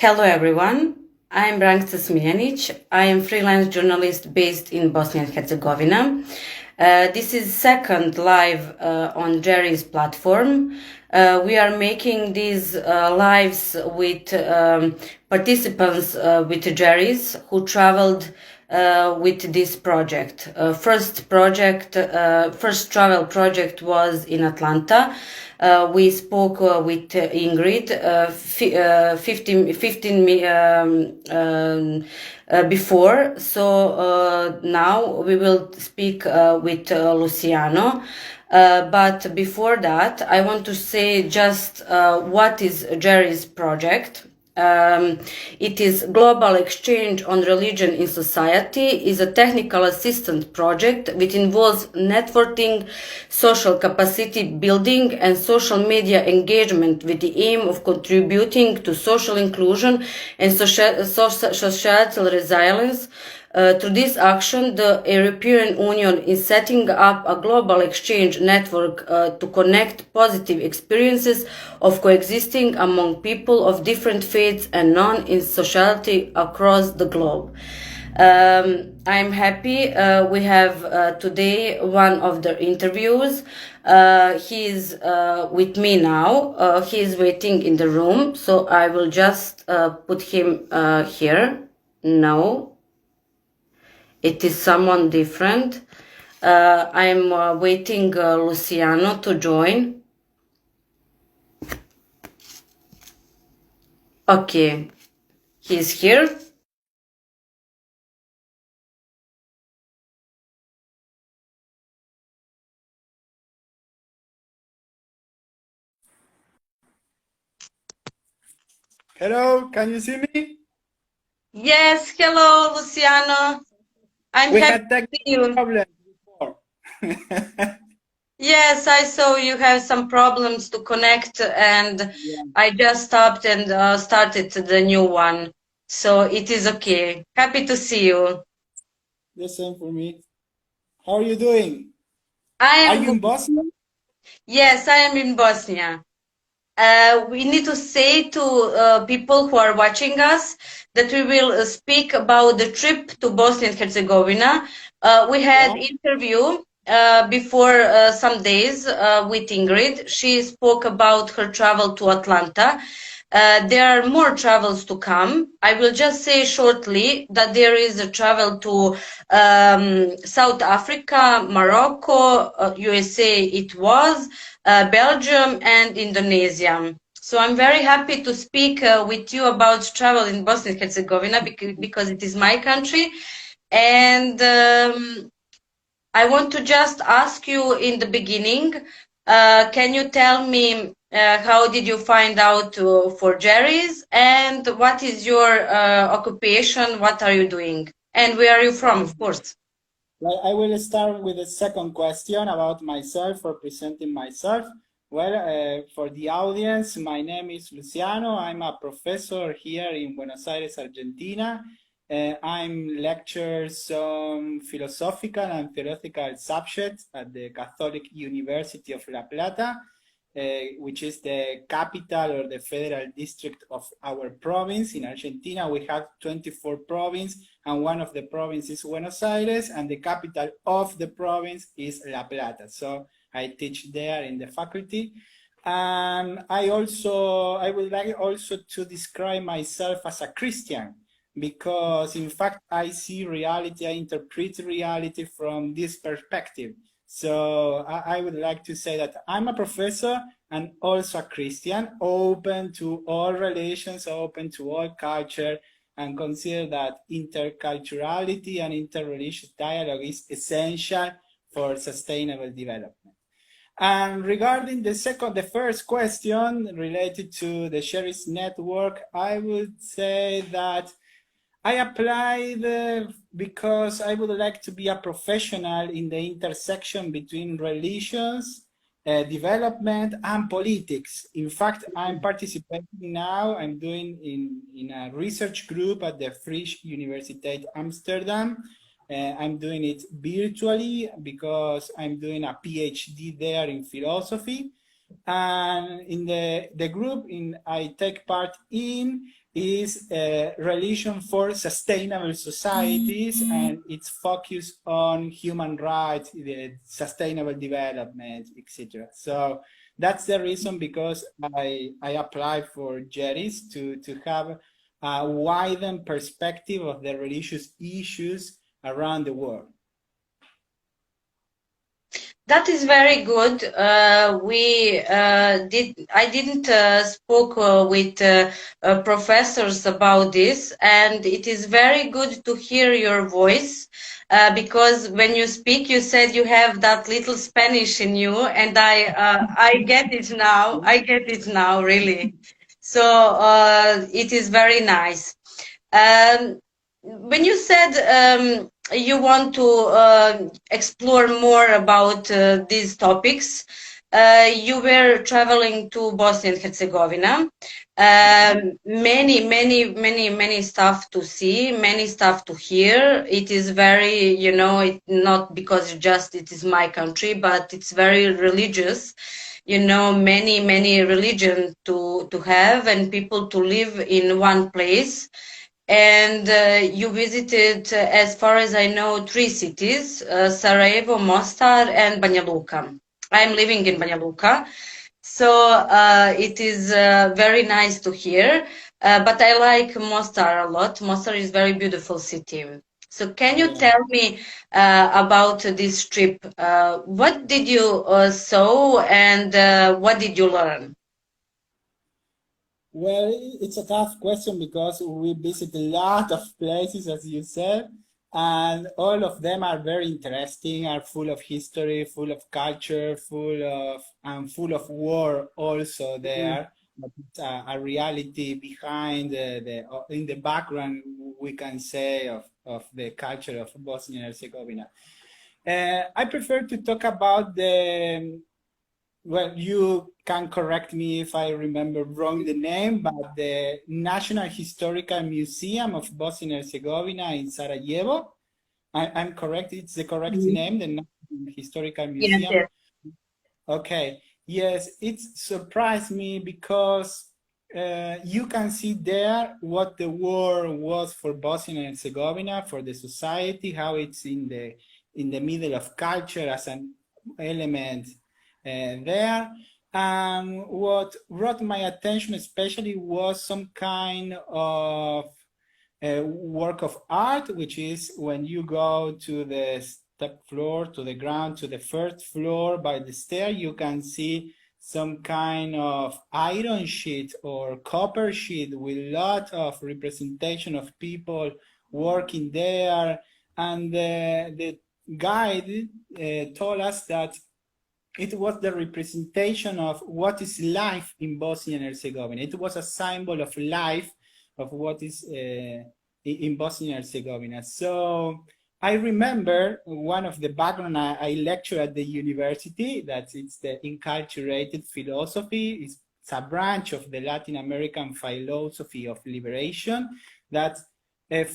Hello everyone, I'm Brankica Smiljanić. I am freelance journalist based in Bosnia and Herzegovina. This is second live on GERIS platform. We are making these lives with participants with GERIS who traveled with this project. First travel project was in Atlanta. We spoke with Ingrid 15 before, so now we will speak with Luciano. But before that, I want to say just what is GERIS project. It is Global Exchange on Religion in Society, is a technical assistance project which involves networking, social capacity building and social media engagement with the aim of contributing to social inclusion and societal resilience. Through this action, the European Union is setting up a global exchange network to connect positive experiences of coexisting among people of different faiths and none in society across the globe. I'm happy we have today one of the interviews. He is with me now. He is waiting in the room, so I will just put him here. No. It is someone different. I'm waiting Luciano to join. Okay, he's here. Hello, can you see me? Yes, hello Luciano. I'm We happy had to see technical you. problems before. Yes, I saw you have some problems to connect and Yeah. I just stopped and started the new one. So it is okay. Happy to see you. The same for me. How are you doing? I Are am you in good. Bosnia? Yes, I am in Bosnia. We need to say to people who are watching us that we will speak about the trip to Bosnia and Herzegovina. We had Yeah. interview before some days with Ingrid. She spoke about her travel to Atlanta. There are more travels to come. I will just say shortly that there is a travel to South Africa, Morocco, USA it was, Belgium and Indonesia. So I'm very happy to speak with you about travel in Bosnia and Herzegovina because it is my country. And I want to just ask you in the beginning, can you tell me how did you find out for GERIS and what is your occupation? What are you doing? And where are you from, of course? Well, I will start with the second question about myself or presenting myself. Well, for the audience, my name is Luciano. I'm a professor here in Buenos Aires, Argentina. I'm lecturing some philosophical and theoretical subjects at the Catholic University of La Plata, which is the capital or the federal district of our province. In Argentina, we have 24 provinces, and one of the provinces is Buenos Aires, and the capital of the province is La Plata. So I teach there in the faculty. And I would like also to describe myself as a Christian, because in fact I see reality, I interpret reality from this perspective. So I would like to say that I'm a professor and also a Christian, open to all relations, open to all culture, and consider that interculturality and interreligious dialogue is essential for sustainable development. And regarding the first question related to the GERIS network, I would say that I applied because I would like to be a professional in the intersection between religions, development, and politics. In fact, I'm participating now. I'm doing in a research group at the Free Universiteit Amsterdam. I'm doing it virtually because I'm doing a PhD there in philosophy. And in the group I take part in, is Religion for Sustainable Societies, and it's focused on human rights, the sustainable development, etc. So that's the reason because I applied for GERIS to have a widened perspective of the religious issues around the world. That is very good. I didn't spoke with professors about this, and it is very good to hear your voice because when you speak, you said you have that little Spanish in you, and I get it now. I get it now, really. So it is very nice. Um, when you said you want to explore more about these topics, you were traveling to Bosnia and Herzegovina. Many stuff to see, many stuff to hear. It is very, not because just it is my country, but it's very religious. Many religion to have and people to live in one place. And you visited, as far as I know, three cities, Sarajevo, Mostar, and Banja Luka. I'm living in Banja Luka, so it is very nice to hear. But I like Mostar a lot. Mostar is a very beautiful city. So can you tell me about this trip? What did you saw and what did you learn? Well, it's a tough question because we visit a lot of places, as you said, and all of them are very interesting, are full of history, full of culture, full of war also there. But it's a reality behind in the background, we can say, of the culture of Bosnia and Herzegovina. I prefer to talk about well, you can correct me if I remember wrong the name, but the National Historical Museum of Bosnia and Herzegovina in Sarajevo. I'm correct, it's the correct name, the National Historical Yes, Museum. yes. Okay, yes, it surprised me because you can see there what the war was for Bosnia and Herzegovina, for the society, how it's in the middle of culture as an element there. What brought my attention especially was some kind of work of art, which is when you go to the step floor, to the ground, to the first floor by the stair, you can see some kind of iron sheet or copper sheet with a lot of representation of people working there. And the guide told us that it was the representation of what is life in Bosnia and Herzegovina. It was a symbol of life, of what is in Bosnia and Herzegovina. So I remember one of the background I lecture at the university, that it's the enculturated philosophy. It's a branch of the Latin American philosophy of liberation that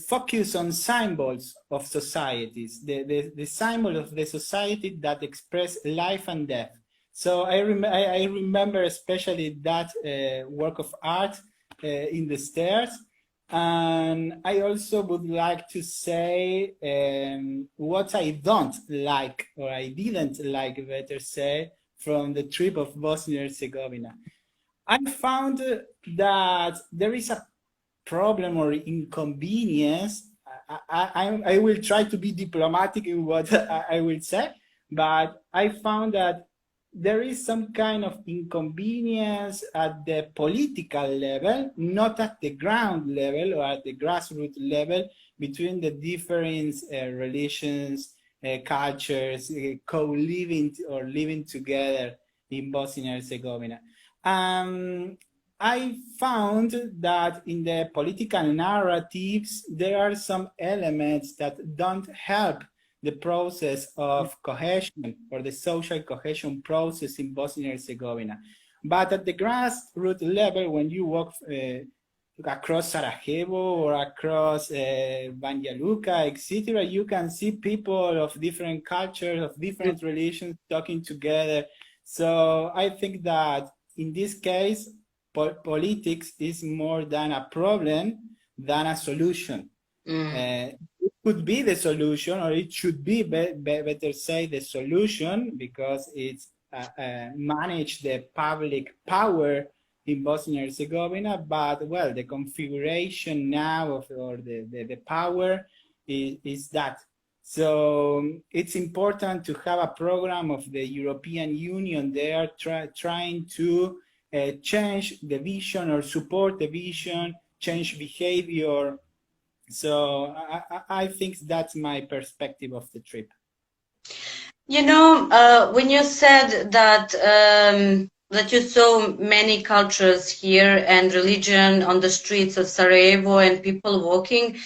focus on symbols of societies, the symbol of the society that express life and death. So I remember especially that work of art in the stairs. And I also would like to say what I don't like, or I didn't like, better say, from the trip of Bosnia and Herzegovina. I found that there is a problem or inconvenience. I will try to be diplomatic in what I will say, but I found that there is some kind of inconvenience at the political level, not at the ground level or at the grassroots level, between the different religions, cultures, co-living or living together in Bosnia and Herzegovina. I found that in the political narratives, there are some elements that don't help the process of cohesion or the social cohesion process in Bosnia and Herzegovina. But at the grassroots level, when you walk across Sarajevo or across Banja Luka, etc., you can see people of different cultures, of different religions talking together. So I think that in this case, politics is more than a problem than a solution. It could be the solution, or it should be better say the solution, because it's manage the public power in Bosnia and Herzegovina. But well, the configuration now of or the power is that. So it's important to have a program of the European Union. They are trying to change the vision or support the vision, change behavior. So I think that's my perspective of the trip. You know, when you said that that you saw many cultures here and religion on the streets of Sarajevo and people walking,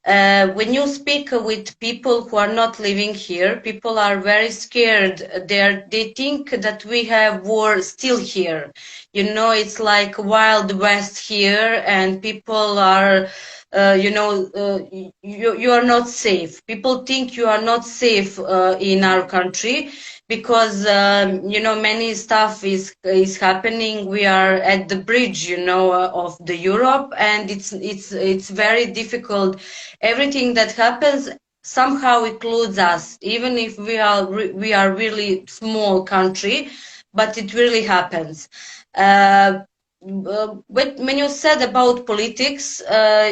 when you speak with people who are not living here, people are very scared. They think that we have war still here. You know, it's like Wild West here, and people are, you are not safe. People think you are not safe in our country because many stuff is happening. We are at the bridge, of the Europe, and it's very difficult. Everything that happens somehow includes us, even if we are really small country, but it really happens. When you said about politics,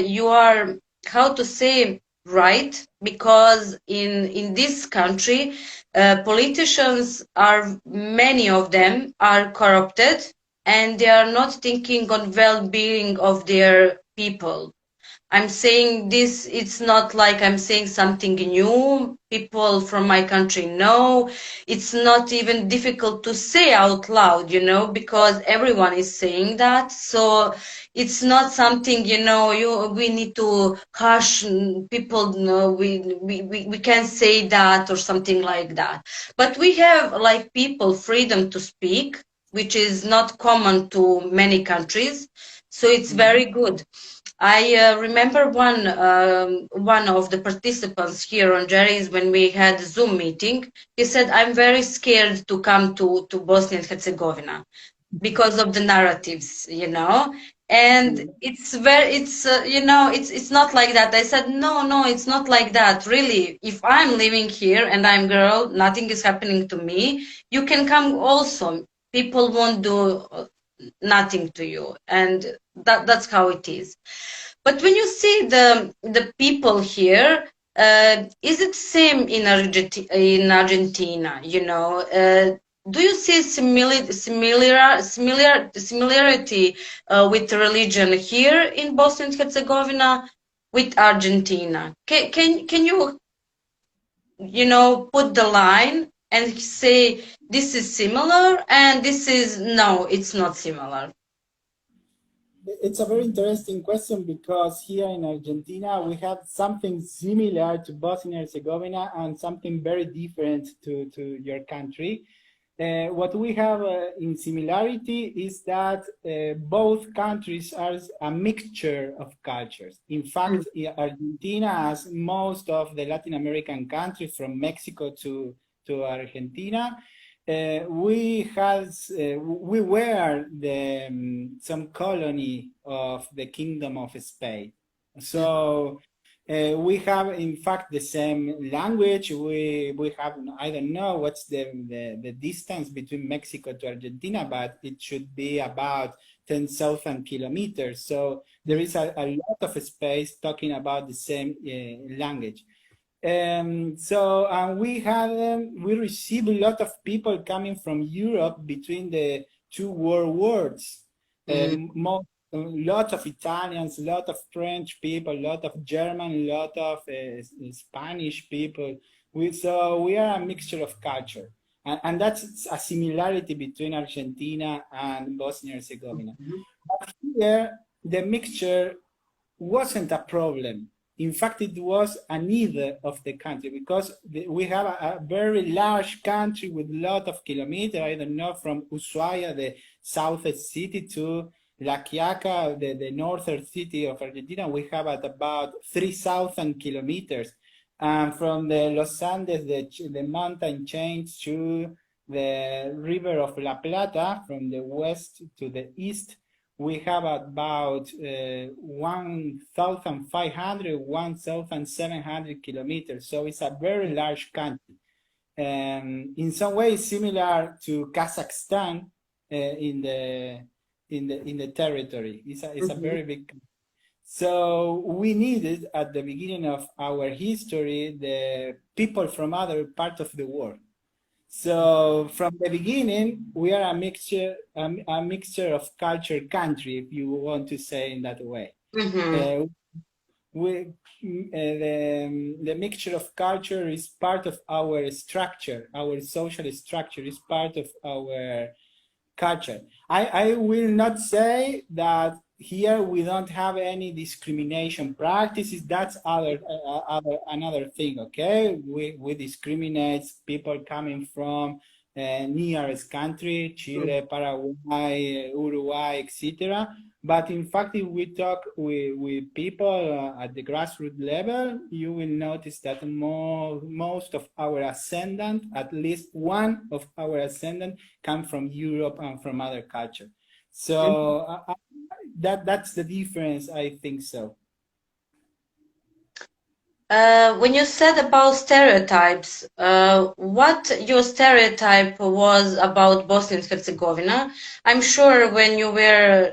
you are, how to say, right, because in this country, politicians are, many of them are corrupted, and they are not thinking on well-being of their people. I'm saying this, it's not like I'm saying something new. People from my country know. It's not even difficult to say out loud, because everyone is saying that. So it's not something, we need to hush people, no, we can't say that or something like that. But we have, like, people freedom to speak, which is not common to many countries. So it's very good. I remember one of the participants here on GERIS, when we had a Zoom meeting. He said, "I'm very scared to come to Bosnia and Herzegovina because of the narratives, And it's it's not like that." I said, no, it's not like that. Really, if I'm living here and I'm girl, nothing is happening to me. You can come also. People won't do nothing to you, and that's how it is. But when you see the people here, is it same in Argentina? Do you see similarity with religion here in Bosnia and Herzegovina with Argentina? Can you put the line and say this is similar and this is no, it's not similar? It's a very interesting question, because here in Argentina we have something similar to Bosnia and Herzegovina and something very different to your country. What we have in similarity is that both countries are a mixture of cultures. In fact, Argentina, as most of the Latin American countries from Mexico to Argentina, we were some colony of the Kingdom of Spain. So we have, in fact, the same language. We have, I don't know what's the distance between Mexico to Argentina, but it should be about 10,000 kilometers. So there is a lot of space talking about the same language. So we received a lot of people coming from Europe between the two world wars. A lot of Italians, a lot of French people, a lot of German, a lot of Spanish people. So we are a mixture of culture. And that's a similarity between Argentina and Bosnia and Herzegovina. But here, the mixture wasn't a problem. In fact, it was a need of the country, because we have a very large country with a lot of kilometers. I don't know, from Ushuaia, the southern city, to La Quiaca, the northern city of Argentina. We have at about 3,000 kilometers. And from the Los Andes, the mountain chains, to the river of La Plata, from the west to the east, we have about 1,500, 1,700 kilometers. So it's a very large country. In some ways similar to Kazakhstan in the territory. It's a very big country. So we needed at the beginning of our history the people from other parts of the world. So from the beginning, we are a mixture of culture country, if you want to say in that way. We, the mixture of culture is part of our structure, our social structure is part of our culture. I will not say that here we don't have any discrimination practices. That's another thing. Okay, we discriminate people coming from nearest country, Chile, Paraguay, Uruguay, etc. But in fact, if we talk with people at the grassroots level, you will notice that most of our ascendant, at least one of our ascendant, come from Europe and from other culture. So that's the difference, I think so. When you said about stereotypes, what your stereotype was about Bosnia and Herzegovina? I'm sure when you were,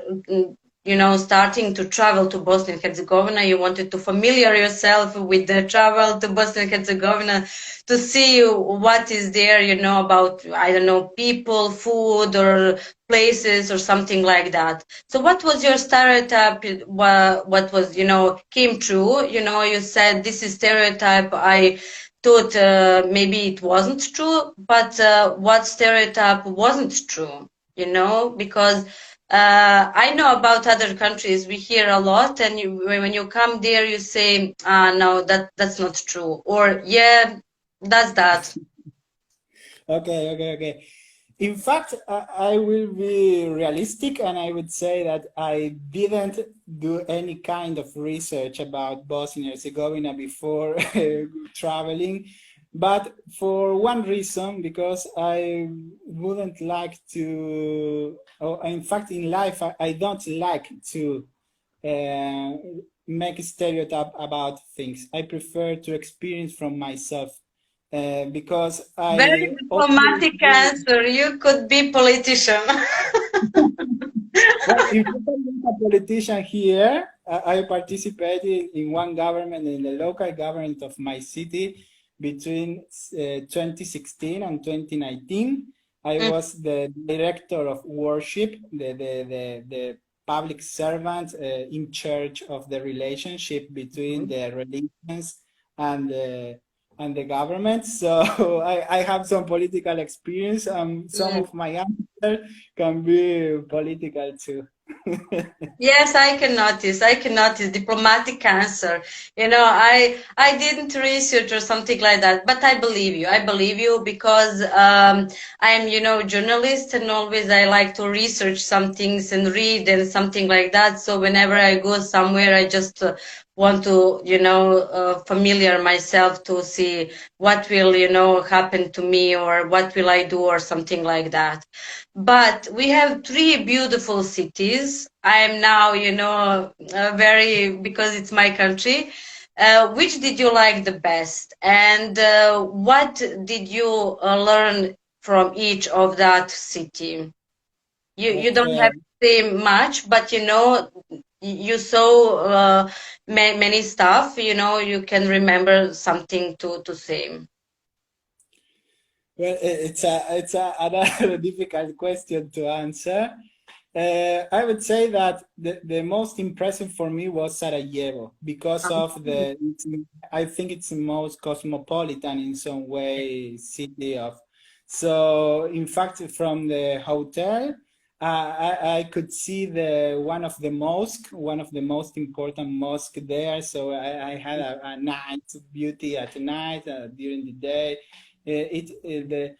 starting to travel to Bosnia and Herzegovina, you wanted to familiar yourself with the travel to Bosnia and Herzegovina to see what is there, about, I don't know, people, food, or places, or something like that. So what was your stereotype? What was, came true? You said this is stereotype. I thought maybe it wasn't true, but what stereotype wasn't true? Because I know about other countries. We hear a lot, and when you come there, you say, "No, that's not true," or "Yeah, that's that." Okay. In fact, I will be realistic and I would say that I didn't do any kind of research about Bosnia and Herzegovina before traveling, but for one reason, because I wouldn't like to, or in fact, in life, I don't like to make a stereotype about things. I prefer to experience from myself. Because Very I diplomatic answer. You could be politician. well, if I'm a politician here, I participated in one government, in the local government of my city between 2016 and 2019. I was the director of worship, the public servant in charge of the relationship between the religions and the government. So I have some political experience. Some of my answers can be political too. Yes, I can notice. I can notice diplomatic answer. I didn't research or something like that, but I believe you. I believe you because I'm, journalist, and always I like to research some things and read and something like that. So whenever I go somewhere, I just want to, familiar myself to see what will, happen to me, or what will I do, or something like that. But we have three beautiful cities. I am now, very, because it's my country. Which did you like the best? And what did you learn from each of that city? You don't Okay. have to say much, but you saw many stuff. You can remember something to say. Well, another difficult question to answer. I would say that the most impressive for me was Sarajevo because of I think it's the most cosmopolitan in some way city of. So in fact, from the hotel, I could see one of the most important mosque there. So I had a night beauty at night during the day. The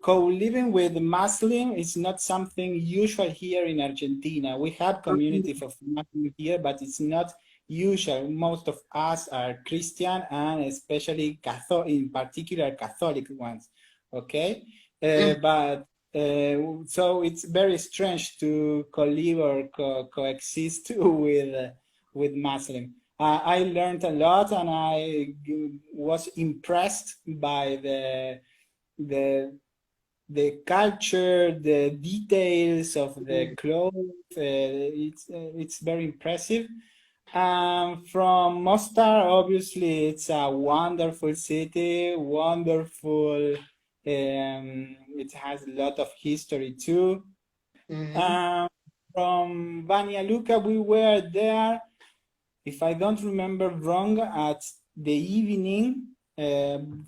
co-living with Muslim is not something usual here in Argentina. We have communities of Muslim here, but it's not usual. Most of us are Christian and especially Catholic, in particular Catholic ones. Okay, but So it's very strange to co-live or coexist with Muslim. I learned a lot, and I was impressed by the the culture, the details of the clothes. It's very impressive. From Mostar, obviously, it's a wonderful city, wonderful. It has a lot of history too. From Banja Luka, we were there, if I don't remember wrong, at the evening.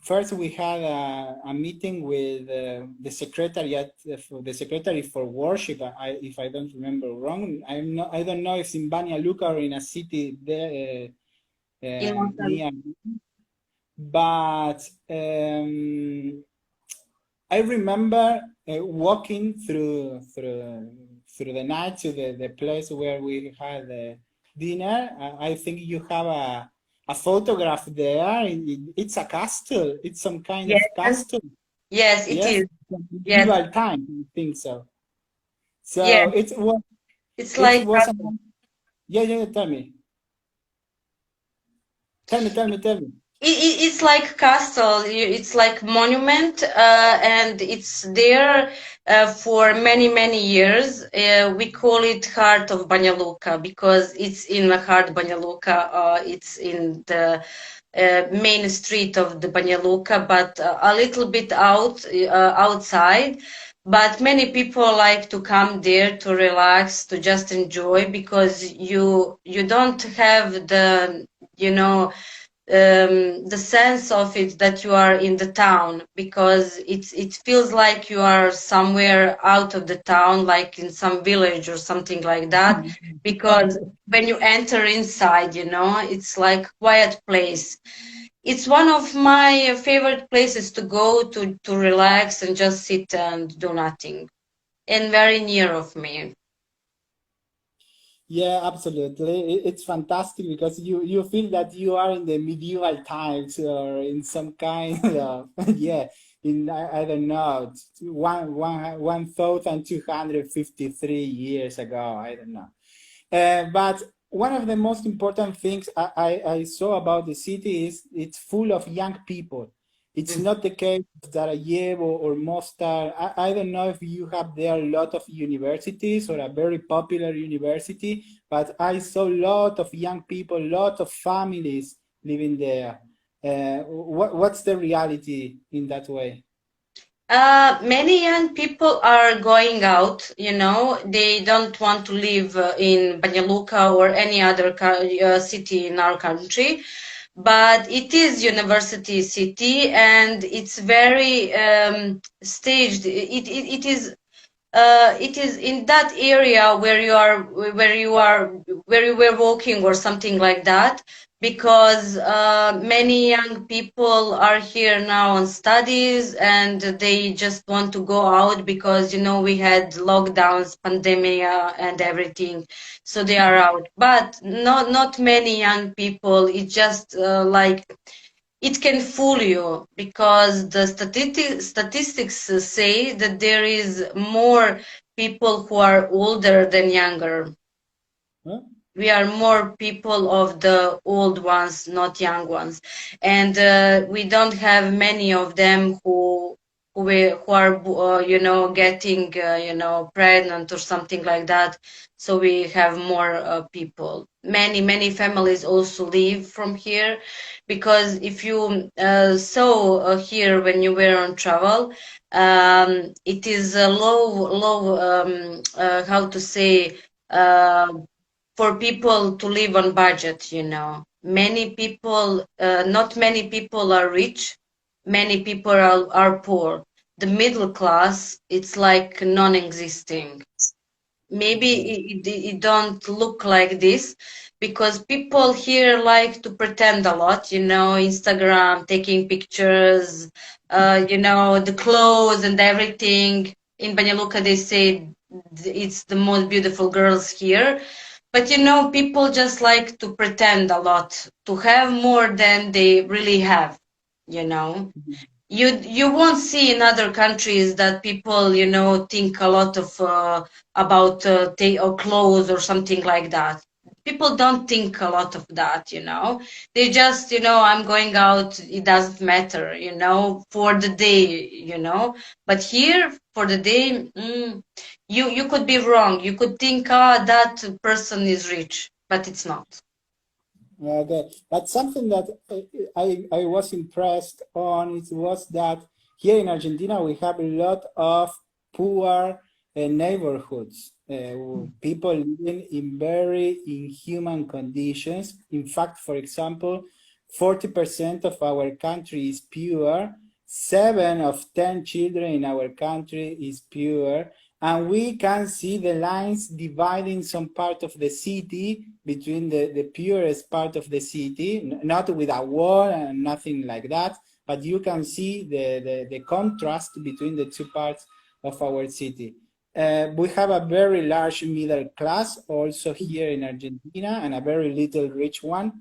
First, we had a meeting with the secretary for worship. If I don't remember wrong, I don't know if it's in Banja Luka or in a city there near. But I remember walking through the night to the place where we had dinner. I think you have a photograph there. It's a castle. It's some kind of castle. Yes, it is. Yes. Medieval time, I think so. So Yes. it's like yeah. Tell me. It's like castle. It's like monument, and it's there for many years. We call it heart of Banja Luka because it's in the heart Banja Luka. It's in the main street of the Banja Luka, but a little bit outside. But many people like to come there to relax, to just enjoy, because you don't have the the sense of it that you are in the town, because it feels like you are somewhere out of the town, like in some village or something like that. Because when you enter inside, it's like quiet place. It's one of my favorite places to go to relax and just sit and do nothing, and very near of me. Yeah, absolutely. It's fantastic because you feel that you are in the medieval times or in some kind of yeah, in I don't know, 1,253 years ago. I don't know. But one of the most important things I saw about the city is it's full of young people. It's not the case of Sarajevo or Mostar. I don't know if you have there a lot of universities or a very popular university, but I saw a lot of young people, a lot of families living there. What's the reality in that way? Many young people are going out, they don't want to live in Banja Luka or any other city in our country, but it is university city, and it's very staged. It is in that area where you were walking or something like that, because many young people are here now on studies, and they just want to go out because we had lockdowns, pandemic, and everything, so they are out. But not many young people. It's just like it can fool you, because the statistics say that there is more people who are older than younger. Huh? We are more people of the old ones, not young ones, and we don't have many of them who are getting pregnant or something like that. So we have more people. Many families also leave from here, because if you saw here when you were on travel, it is a low how to say, uh, for people to live on budget. Many people, not many people are rich, many people are poor. The middle class, it's like non-existing. Maybe it don't look like this, because people here like to pretend a lot, Instagram, taking pictures, the clothes and everything. In Banja Luka, they say it's the most beautiful girls here. But people just like to pretend a lot, to have more than they really have, you know. You won't see in other countries that people, think a lot of about clothes or something like that. People don't think a lot of that. They just, I'm going out, it doesn't matter, for the day. But here, for the day, you could be wrong. You could think, that person is rich, but it's not. Okay, but something that I was impressed on it was that here in Argentina we have a lot of poor neighborhoods, people living in very inhuman conditions. In fact, for example, 40% of our country is poor. 7 of 10 children in our country is poor, and we can see the lines dividing some part of the city between the purest part of the city, not with a wall and nothing like that, but you can see the contrast between the two parts of our city. We have a very large middle class also here in Argentina, and a very little rich one.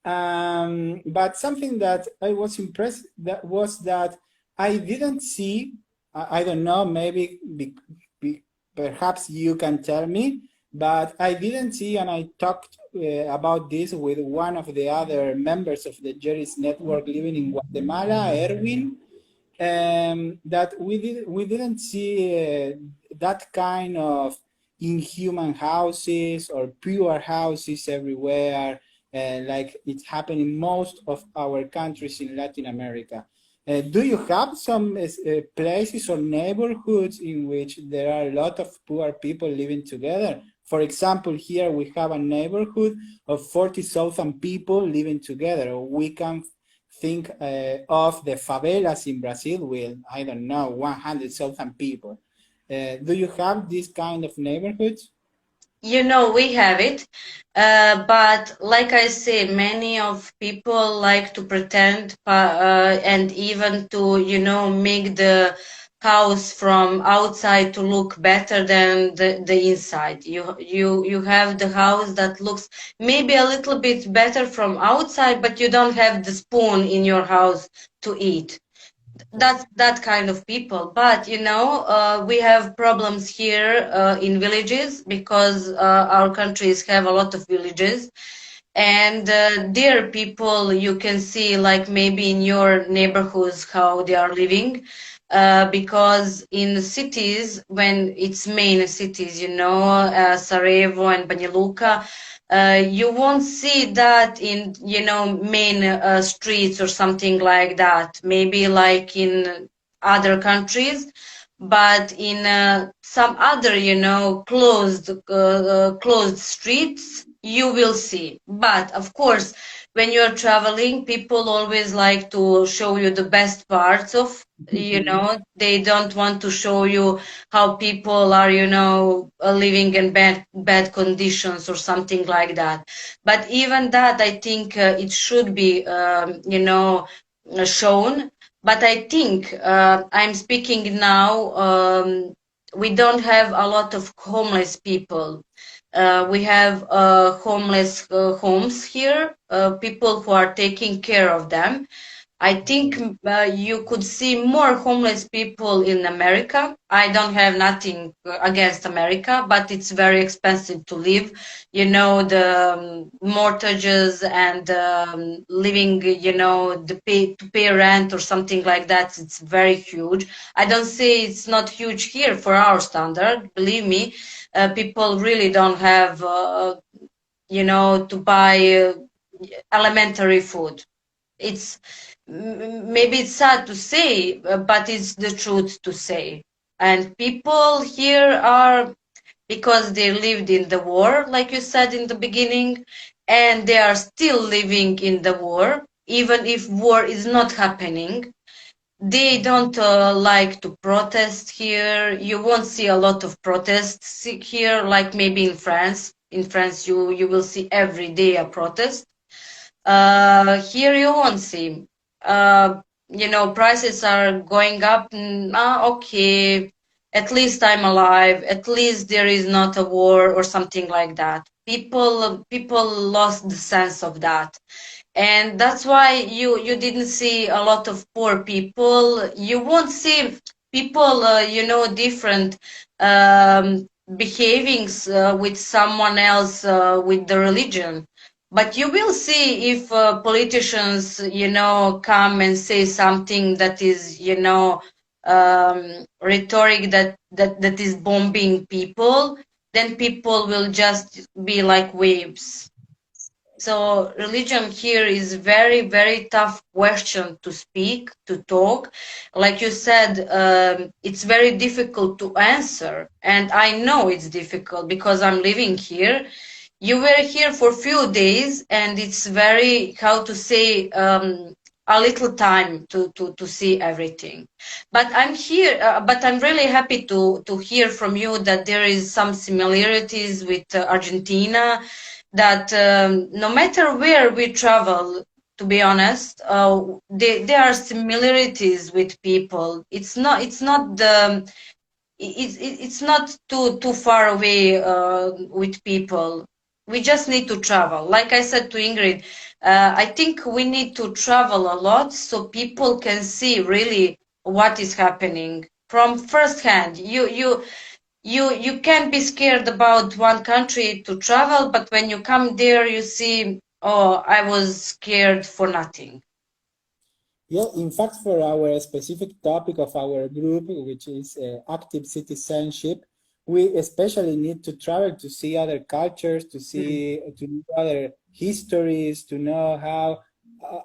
But something that I was impressed that was that I didn't see, I don't know, maybe perhaps you can tell me, but I didn't see, and I talked about this with one of the other members of the GERIS network living in Guatemala, Erwin, that we didn't see that kind of inhuman houses or pure houses everywhere, like it's happening in most of our countries in Latin America. Do you have some places or neighborhoods in which there are a lot of poor people living together? For example, here we have a neighborhood of 40,000 people living together. We can think of the favelas in Brazil with, I don't know, 100,000 people. Do you have this kind of neighborhoods? We have it, but like I say, many of people like to pretend, and even to, make the house from outside to look better than the inside. You have the house that looks maybe a little bit better from outside, but you don't have the spoon in your house to eat. That's that kind of people. But we have problems here in villages, because our countries have a lot of villages, and there people, you can see, like maybe in your neighborhoods, how they are living, because in the cities, when it's main cities, Sarajevo and Banja Luka, you won't see that in, main streets or something like that. Maybe like in other countries, but in some other, closed streets, you will see. But of course, when you're traveling, people always like to show you the best parts of, they don't want to show you how people are, living in bad conditions or something like that. But even that, I think it should be, shown. But I think, I'm speaking now, we don't have a lot of homeless people. We have homeless homes here, people who are taking care of them. I think you could see more homeless people in America. I don't have nothing against America, but it's very expensive to live. The mortgages and living, to pay rent or something like that, it's very huge. I don't say it's not huge here for our standard. Believe me, people really don't have, to buy elementary food. It's maybe it's sad to say, but it's the truth to say. And people here are, because they lived in the war, like you said in the beginning, and they are still living in the war, even if war is not happening. They don't like to protest here. You won't see a lot of protests here, like maybe in France. In France, you will see every day a protest. Here you won't see. Prices are going up. Okay, at least I'm alive. At least there is not a war or something like that. People lost the sense of that. and that's why you didn't see a lot of poor people. You won't see people, different behavings with someone else with the religion. But you will see if politicians, come and say something that is, rhetoric that is bombing people, then people will just be like waves. So religion here is very, very tough question to speak, to talk. Like you said, it's very difficult to answer. And I know it's difficult because I'm living here. You were here for a few days and it's very, how to say, a little time to see everything. But I'm here, but I'm really happy to hear from you that there is some similarities with Argentina, that no matter where we travel, to be honest, there are similarities with people. It's not it's not too far away with people. We just need to travel. Like I said to Ingrid, I think we need to travel a lot so people can see really what is happening from first hand. You can't be scared about one country to travel, but when you come there, you see, oh, I was scared for nothing. Yeah, in fact, for our specific topic of our group, which is active citizenship, we especially need to travel to see other cultures, to know other histories, to know how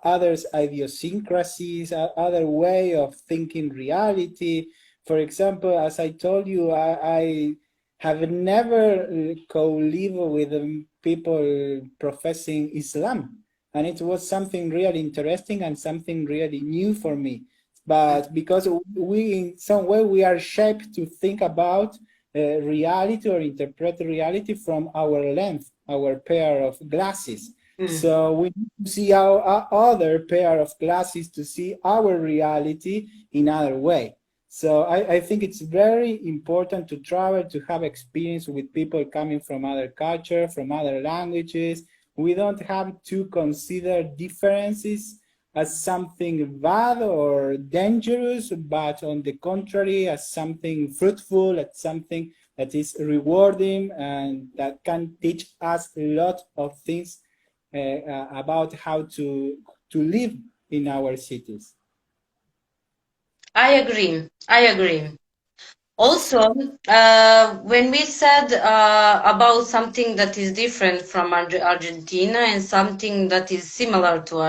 others' idiosyncrasies, other way of thinking reality. For example, as I told you, I have never co-lived with people professing Islam, and it was something really interesting and something really new for me. But because we, in some way, we are shaped to think about reality or interpret reality from our lens, our pair of glasses. So we need to see our other pair of glasses to see our reality in other way. So I think it's very important to travel, to have experience with people coming from other culture, from other languages. We don't have to consider differences as something bad or dangerous, but on the contrary, as something fruitful, as something that is rewarding and that can teach us a lot of things about how to live in our cities. I agree. I agree. Also, when we said about something that is different from Argentina and something that is similar to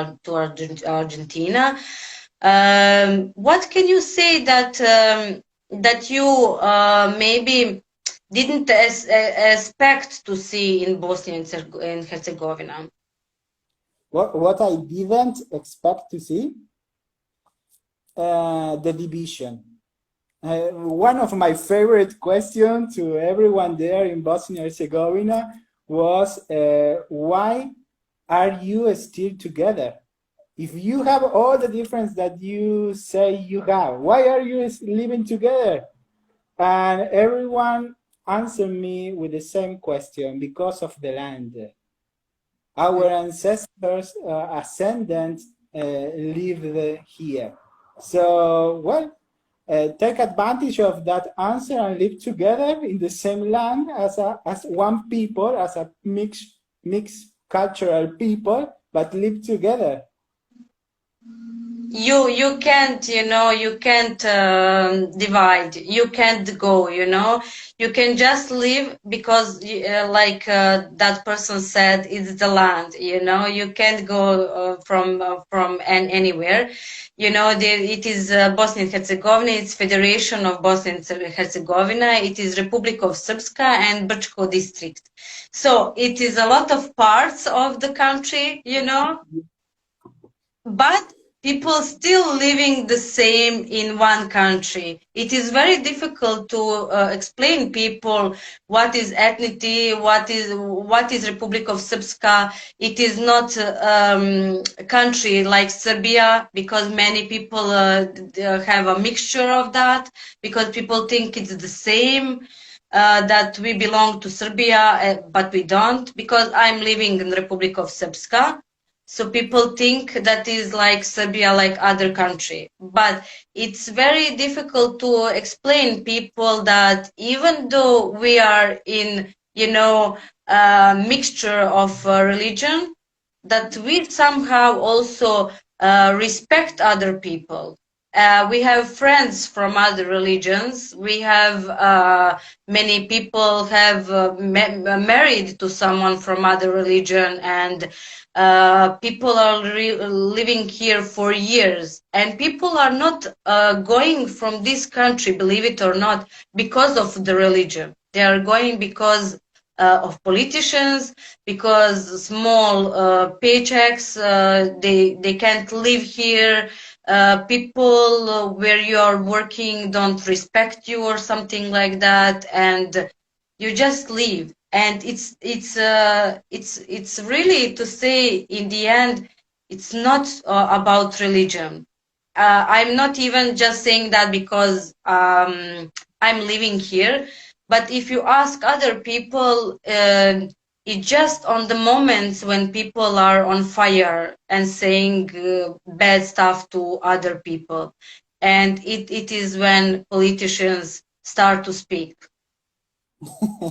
Argentina, what can you say that you maybe didn't expect to see in Bosnia and Herzegovina? What I didn't expect to see, the division. One of my favorite questions to everyone there in Bosnia Herzegovina was, why are you still together? If you have all the difference that you say you have, why are you living together? And everyone answered me with the same question: because of the land. Our ancestors, ascendants, lived here. So, well, take advantage of that answer and live together in the same land as one people, as a mixed cultural people, but live together. You can't, you can't divide. You can't go, you can just live because that person said, it's the land, you can't go from anywhere. It is Bosnia and Herzegovina, it's Federation of Bosnia and Herzegovina, it is Republic of Srpska and Brčko district. So it is a lot of parts of the country, but people still living the same in one country. It is very difficult to explain people what is ethnicity, what is Republic of Srpska. It is not a country like Serbia, because many people have a mixture of that, because people think it's the same. That we belong to Serbia, but we don't, because I'm living in Republic of Srpska. So people think that is like Serbia, like other country. But it's very difficult to explain people that even though we are in, a mixture of religion, that we somehow also respect other people. We have friends from other religions. We have many people have married to someone from other religion, and people are living here for years. And people are not going from this country, believe it or not, because of the religion. They are going because of politicians, because small paychecks, they can't live here. People where you are working don't respect you or something like that, and you just leave. And it's really, to say in the end, it's not about religion. I'm not even just saying that because I'm living here, but if you ask other people, it's just on the moments when people are on fire and saying bad stuff to other people. And it is when politicians start to speak.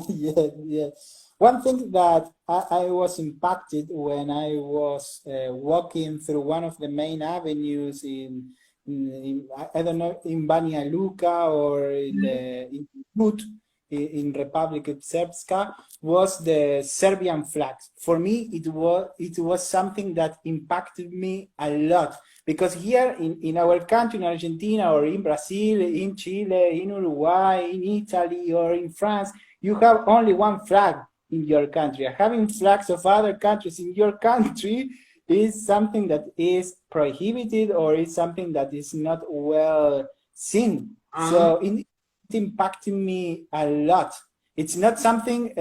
Yeah, yeah. One thing that I was impacted when I was walking through one of the main avenues I don't know, in Banja Luka or in Put, in Republic of Srpska, was the Serbian flags. For me, it was something that impacted me a lot, because here in our country, in Argentina or in Brazil, in Chile, in Uruguay, in Italy or in France, you have only one flag in your country. Having flags of other countries in your country is something that is prohibited, or is something that is not well seen. So it impacted me a lot. It's not something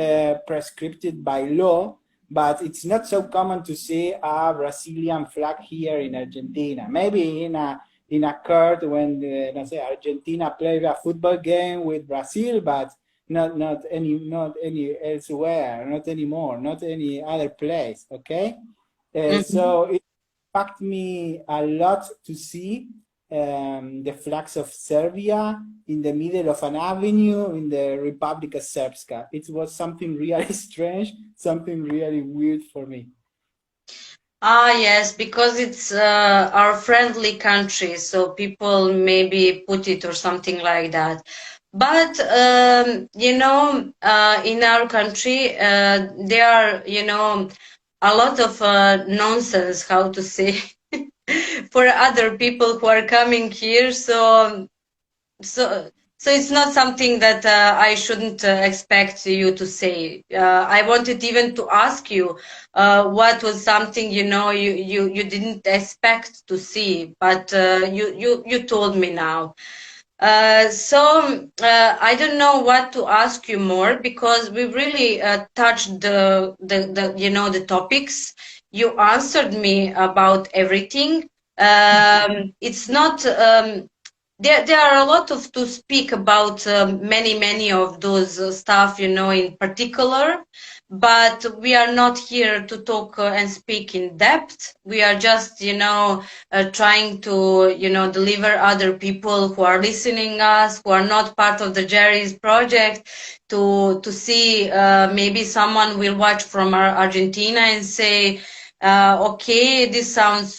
prescribed by law, but it's not so common to see a Brazilian flag here in Argentina. Maybe in a court when let's say Argentina played a football game with Brazil, but not any elsewhere, not anymore, not any other place. Okay, so it impacted me a lot to see the flags of Serbia in the middle of an avenue in the Republika Srpska. It was something really strange, something really weird for me. Yes, because it's our friendly country, so people maybe put it or something like that. But in our country, there are, a lot of nonsense, how to say, for other people who are coming here. So so it's not something that I shouldn't expect you to say. I wanted even to ask you what was something, you didn't expect to see, but you told me now. I don't know what to ask you more, because we really touched the topics. You answered me about everything. It's not. There are a lot of to speak about, many of those stuff, in particular, but we are not here to talk and speak in depth. We are just, trying to, deliver other people who are listening us, who are not part of the GERIS project, to see maybe someone will watch from Argentina and say, okay, this sounds,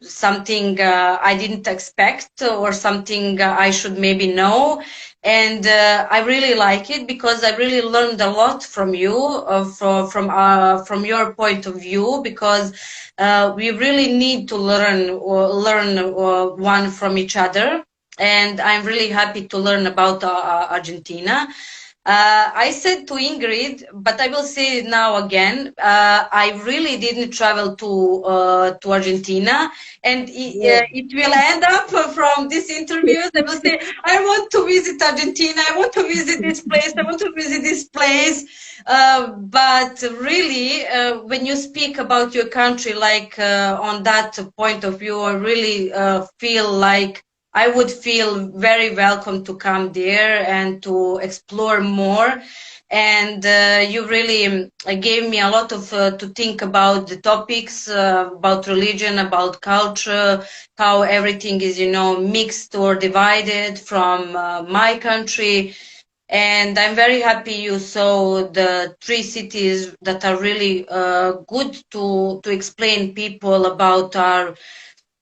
something I didn't expect, or something I should maybe know. And I really like it, because I really learned a lot from you, from your point of view, because we really need to learn one from each other. And I'm really happy to learn about Argentina. I said to Ingrid, but I will say it now again. I really didn't travel to Argentina, and Yeah. it will end up from this interview. I will say, I want to visit Argentina. I want to visit this place. I want to visit this place. But really, when you speak about your country, like on that point of view, I really feel like I would feel very welcome to come there and to explore more. and you really gave me a lot of to think about the topics about religion, about culture, how everything is, you know, mixed or divided from my country. And I'm very happy you saw the three cities that are really good to explain people about our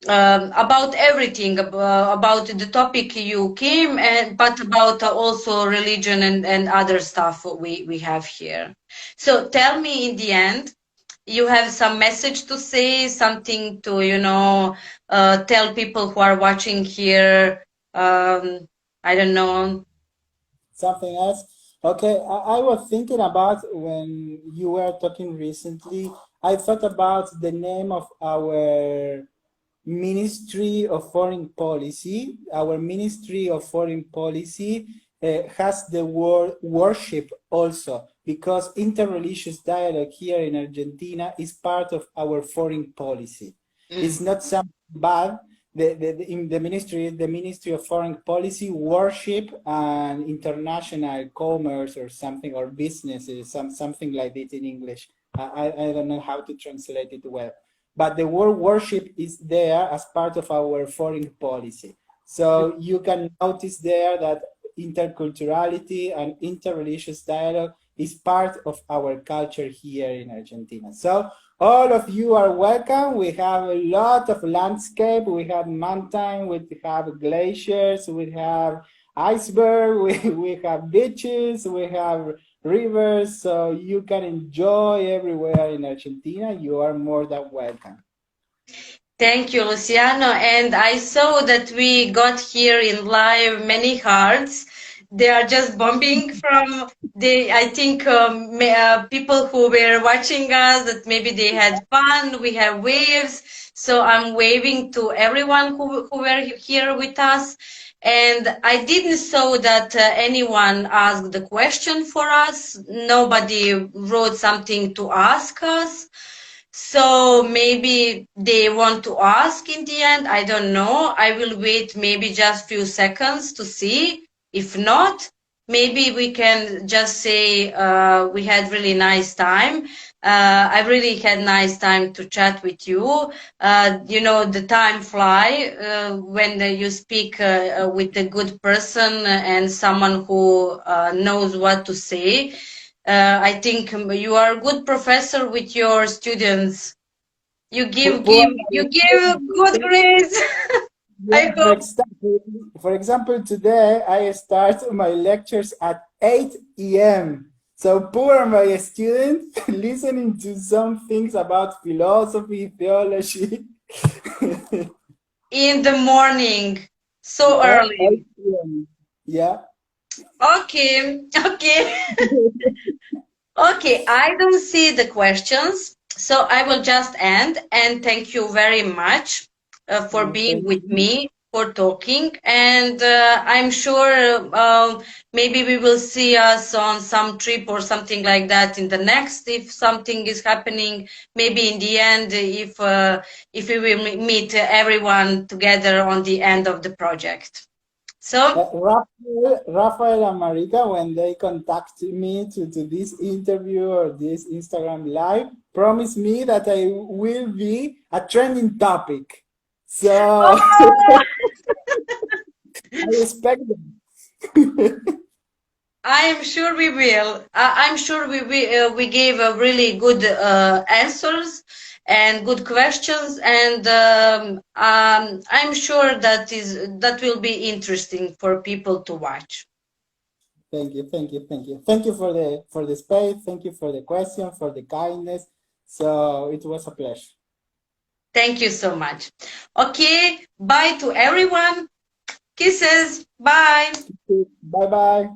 about everything, about the topic you came, and but about also religion and other stuff we have here. So tell me, in the end, you have some message to say, something to, you know, tell people who are watching here. I don't know. Something else? Okay, I was thinking about when you were talking recently, I thought about the name of our Ministry of Foreign Policy. Our Ministry of Foreign Policy has the word worship also, because interreligious dialogue here in Argentina is part of our foreign policy. It's not something bad. In the Ministry of Foreign Policy, worship and international commerce or something, or businesses, something like it in English. I don't know how to translate it well. But the word worship is there as part of our foreign policy. So you can notice there that interculturality and interreligious dialogue is part of our culture here in Argentina. So all of you are welcome. We have a lot of landscape. We have mountain, we have glaciers, we have iceberg, we have beaches, we have rivers, so you can enjoy everywhere in Argentina. You are more than welcome. Thank you, Luciano. And I saw that we got here in live many hearts. They are just bumping from the, I think, people who were watching us, that maybe they had fun. We have waves. So I'm waving to everyone who were here with us. And I didn't saw that anyone asked the question for us. Nobody wrote something to ask us. So maybe they want to ask in the end. I don't know. I will wait maybe just few seconds to see. If not, maybe we can just say we had really nice time. I really had nice time to chat with you. You know, the time fly when you speak with a good person and someone who knows what to say. I think you are a good professor with your students. You give good grades. I Yeah, hope. for example, today I start my lectures at 8 a.m. So poor my students listening to some things about philosophy, theology. In the morning, so Yeah, early. 8 p.m. Yeah. Okay, okay. Okay, I don't see the questions, so I will just end and thank you very much for being Thank with you. me, for talking, and I'm sure maybe we will see us on some trip or something like that in the next, if something is happening, maybe in the end, if we will meet everyone together on the end of the project. So, Rafael and Marika, when they contact me to this interview or this Instagram live, promise me that I will be a trending topic. So oh, I expect them. I am sure we will. I'm sure we gave a really good answers and good questions, and I'm sure that will be interesting for people to watch. Thank you, thank you, thank you. Thank you for the space. Thank you for the question, for the kindness. So it was a pleasure. Thank you so much. Okay, bye to everyone. Kisses. Bye. Bye bye.